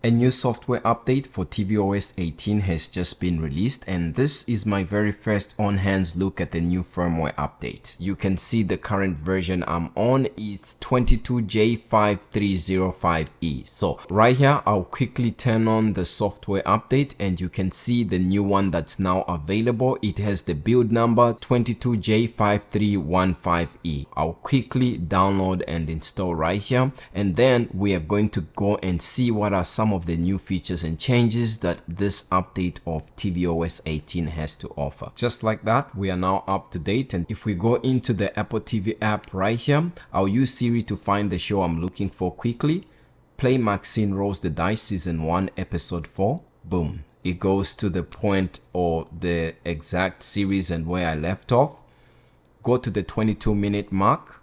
A new software update for tvOS 18 has just been released, and this is my very first on-hands look at the new firmware update. You can see the current version I'm on is 22J5305E. So right here, I'll quickly turn on the software update and you can see the new one that's now available. It has the build number 22J5315E. I'll quickly download and install right here, and then we are going to go and see what are some of the new features and changes that this update of tvOS 18 has to offer. Just like that, we are now up to date, and if we go into the Apple TV app right here, I'll use Siri to find the show I'm looking for quickly. Play Maxine Rolls the Dice Season 1 Episode 4. Boom. It goes to the point or the exact series and where I left off. Go to the 22-minute mark.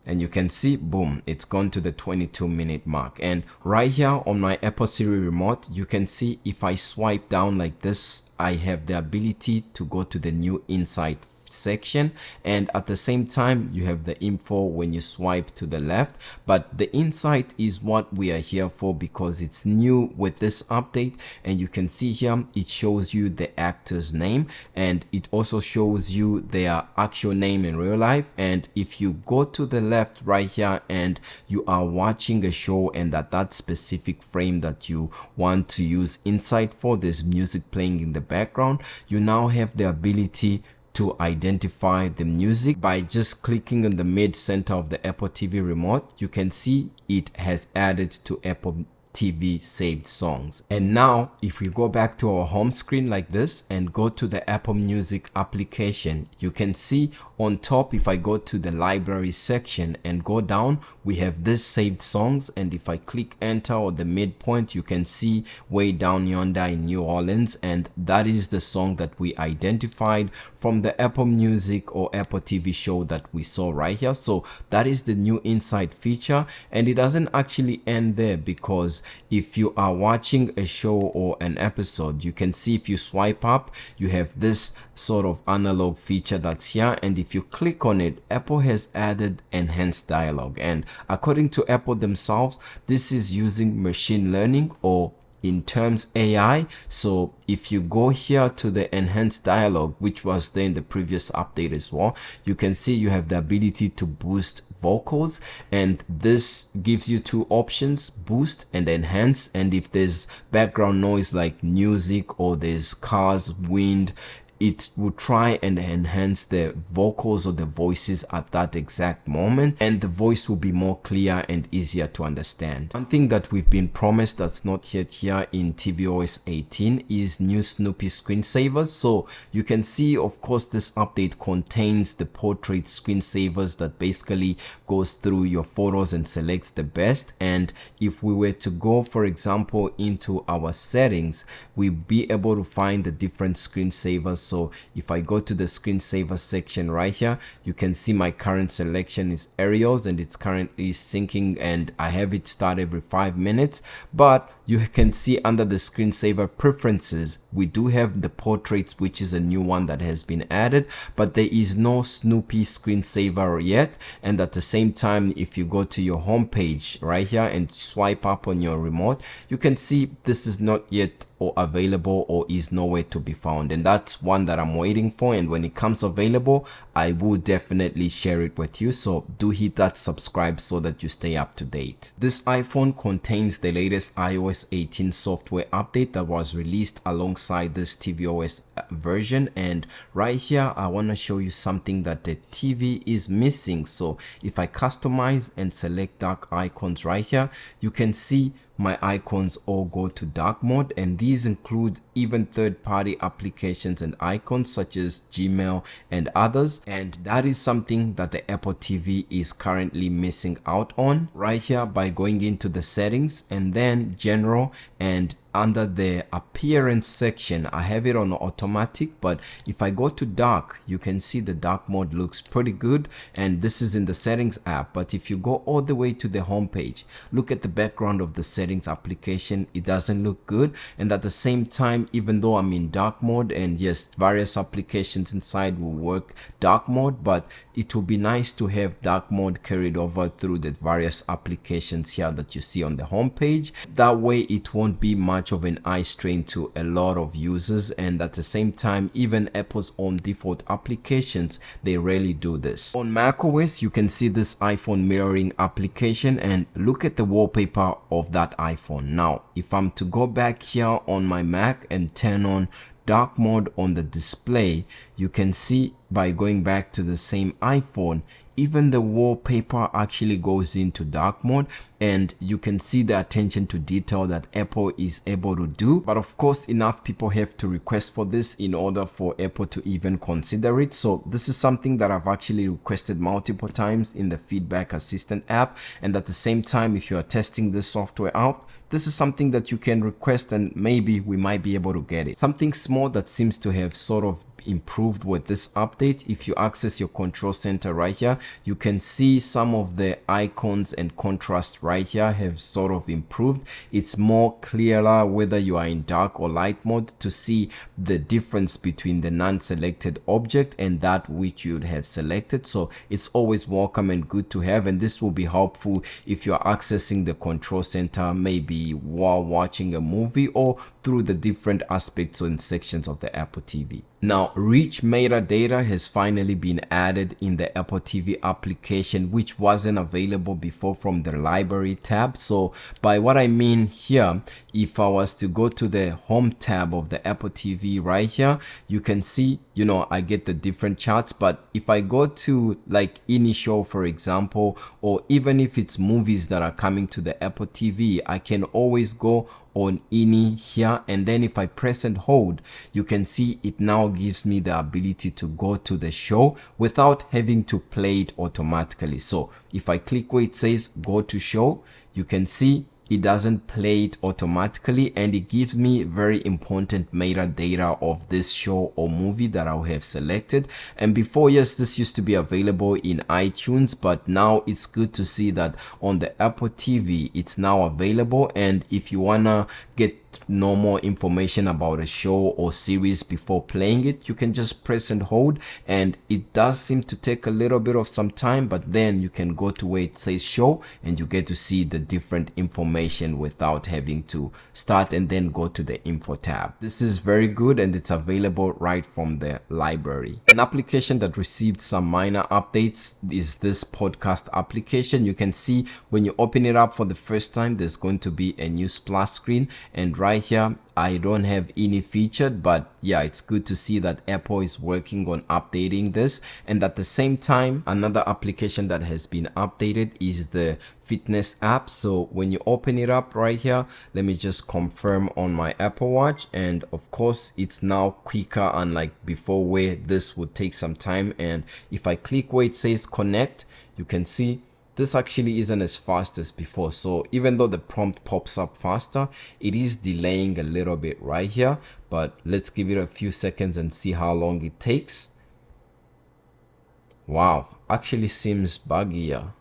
And you can see, boom, it's gone to the 22-minute mark. And right here on my Apple Siri remote, you can see if I swipe down like this, I have the ability to go to the new insight section, and at the same time you have the info when you swipe to the left. But the insight is what we are here for because it's new with this update, and you can see here it shows you the actor's name and it also shows you their actual name in real life. And if you go to the left right here and you are watching a show and at that specific frame that you want to use insight for, there's music playing in the background, you now have the ability to identify the music by just clicking on the mid center of the Apple TV remote. You can see it has added to Apple TV saved songs. And now if we go back to our home screen like this and go to the Apple Music application, you can see on top, if I go to the library section and go down, we have this saved songs, and if I click enter or the midpoint, you can see way down yonder in New Orleans, and that is the song that we identified from the Apple Music or Apple TV show that we saw right here. So that is the new insight feature, and it doesn't actually end there, because if you are watching a show or an episode, you can see if you swipe up, you have this sort of analog feature that's here, and if you click on it, Apple has added enhanced dialogue. And according to Apple themselves, this is using machine learning, or in terms AI. So if you go here to the enhanced dialogue, which was there in the previous update as well, you can see you have the ability to boost vocals, and this gives you two options: boost and enhance. And if there's background noise like music or there's cars, wind, it will try and enhance the vocals or the voices at that exact moment, and the voice will be more clear and easier to understand. One thing that we've been promised that's not yet here in tvOS 18 is new Snoopy screensavers. So you can see, of course, this update contains the portrait screensavers that basically goes through your photos and selects the best. And if we were to go, for example, into our settings, we'll be able to find the different screensavers. So if I go to the screensaver section right here, you can see my current selection is Ariel's, and it's currently syncing, and I have it start every 5 minutes. But you can see under the screensaver preferences, we do have the portraits, which is a new one that has been added, but there is no Snoopy screensaver yet. And at the same time, if you go to your home page right here and swipe up on your remote, you can see this is not yet or available or is nowhere to be found, and that's one that I'm waiting for. And when it comes available, I will definitely share it with you, so do hit that subscribe so that you stay up to date. This iPhone contains the latest iOS 18 software update that was released alongside this tvOS version, and right here I want to show you something that the TV is missing. So if I customize and select dark icons right here, you can see my icons all go to dark mode, and these include even third-party applications and icons such as Gmail and others. And that is something that the Apple TV is currently missing out on. Right here, by going into the settings and then general and under the appearance section, I have it on automatic, but if I go to dark, you can see the dark mode looks pretty good, and this is in the settings app. But if you go all the way to the home page, look at the background of the settings application, it doesn't look good. And at the same time, even though I'm in dark mode, and yes, various applications inside will work dark mode, but it will be nice to have dark mode carried over through the various applications here that you see on the home page. That way it won't be much of an eye strain to a lot of users, and at the same time, even Apple's own default applications, they rarely do this. On macOS, you can see this iPhone mirroring application, and look at the wallpaper of that iPhone. Now if I'm to go back here on my Mac and turn on dark mode on the display, you can see by going back to the same iPhone, even the wallpaper actually goes into dark mode, and you can see the attention to detail that Apple is able to do. But of course, enough people have to request for this in order for Apple to even consider it. So this is something that I've actually requested multiple times in the feedback assistant app, and at the same time, if you are testing this software out, this is something that you can request, and maybe we might be able to get it. Something small that seems to have sort of improved with this update, if you access your control center right here, you can see some of the icons and contrast right here have sort of improved. It's more clearer whether you are in dark or light mode to see the difference between the non-selected object and that which you'd have selected. So it's always welcome and good to have, and this will be helpful if you are accessing the control center maybe while watching a movie or through the different aspects and sections of the Apple TV. Now, rich metadata has finally been added in the Apple TV application, which wasn't available before from the library tab. So by what I mean here, if I was to go to the home tab of the Apple TV right here, you can see, you know, I get the different charts. But if I go to like any show, for example, or even if it's movies that are coming to the Apple TV, I can always go on any here, and then if I press and hold, you can see it now gives me the ability to go to the show without having to play it automatically. So if I click where it says go to show, you can see it doesn't play it automatically, and it gives me very important metadata of this show or movie that I have selected. And before, yes, this used to be available in iTunes, but now it's good to see that on the Apple TV it's now available. And if you wanna get no more information about a show or series before playing it, you can just press and hold, and it does seem to take a little bit of some time, but then you can go to where it says show and you get to see the different information without having to start and then go to the info tab. This is very good, and it's available right from the library. An application that received some minor updates is this podcast application. You can see when you open it up for the first time, there's going to be a new splash screen, and right here I don't have any featured, but yeah, it's good to see that Apple is working on updating this. And at the same time, another application that has been updated is the fitness app. So when you open it up right here, let me just confirm on my Apple Watch, and of course it's now quicker, unlike before where this would take some time. And if I click where it says connect, you can see this actually isn't as fast as before. So even though the prompt pops up faster, it is delaying a little bit right here, but let's give it a few seconds and see how long it takes. Wow, actually seems buggier.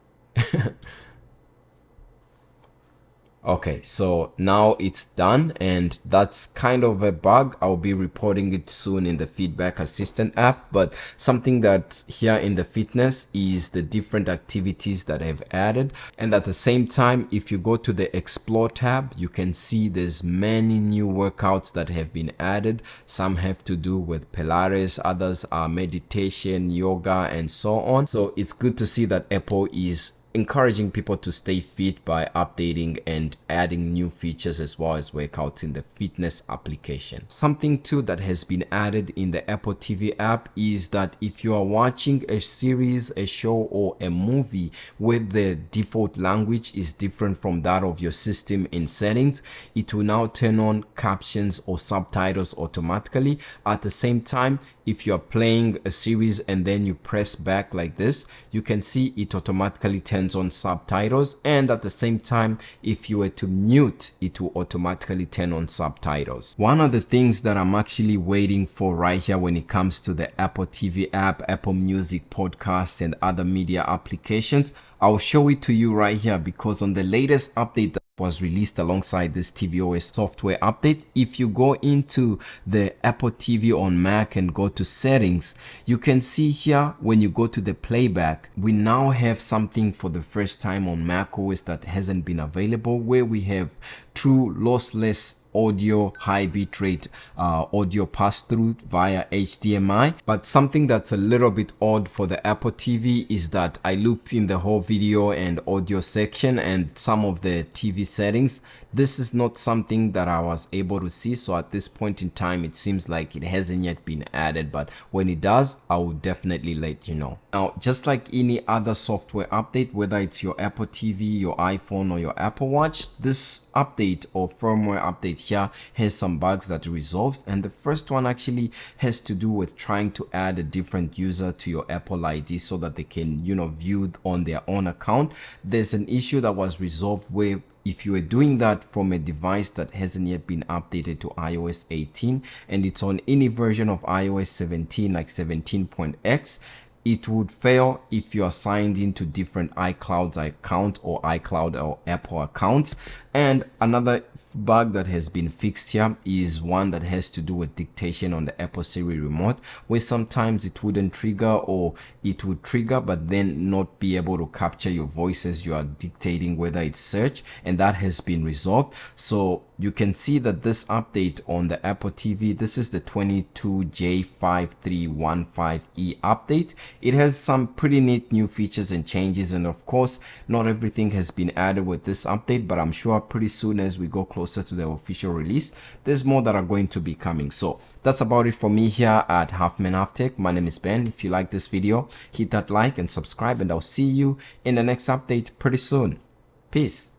Okay, so now it's done, and that's kind of a bug. I'll be reporting it soon in the feedback assistant app. But something that here in the fitness is the different activities that I've added. And at the same time, if you go to the explore tab, you can see there's many new workouts that have been added. Some have to do with Pilates, others are meditation, yoga, and so on. So it's good to see that Apple is encouraging people to stay fit by updating and adding new features as well as workouts in the fitness application. Something too that has been added in the Apple TV app is that if you are watching a series, a show, or a movie where the default language is different from that of your system in settings, it will now turn on captions or subtitles automatically. At the same time, if you are playing a series and then you press back like this, you can see it automatically turns turns on subtitles, and at the same time, if you were to mute, it will automatically turn on subtitles. One of the things that I'm actually waiting for right here when it comes to the Apple TV app, Apple Music, podcasts, and other media applications, I'll show it to you right here, because on the latest update that was released alongside this tvOS software update, if you go into the Apple TV on Mac and go to settings, you can see here when you go to the playback, we now have something for the first time on macOS that hasn't been available, where we have true lossless audio, high bitrate audio pass-through via HDMI. But something that's a little bit odd for the Apple TV is that I looked in the whole video and audio section and some of the TV settings. This is not something that I was able to see, so at this point in time it seems like it hasn't yet been added, but when it does, I will definitely let you know. Now, just like any other software update, whether it's your Apple TV, your iPhone, or your Apple Watch, this update or firmware update here has some bugs that it resolves, and the first one actually has to do with trying to add a different user to your Apple ID so that they can, view on their own account. There's an issue that was resolved where if you are doing that from a device that hasn't yet been updated to iOS 18 and it's on any version of iOS 17 like 17.x, it would fail if you are signed into different iCloud account or iCloud or Apple accounts. And another bug that has been fixed here is one that has to do with dictation on the Apple Siri remote, where sometimes it wouldn't trigger, or it would trigger but then not be able to capture your voice as you are dictating, whether it's search, and that has been resolved. So you can see that this update on the Apple TV, this is the 22J5315E update. It has some pretty neat new features and changes, and of course not everything has been added with this update, but I'm sure pretty soon as we go closer to the official release, there's more that are going to be coming. So that's about it for me here at Half Man Half Tech. My name is Ben. If you like this video, hit that like and subscribe, and I'll see you in the next update pretty soon. Peace.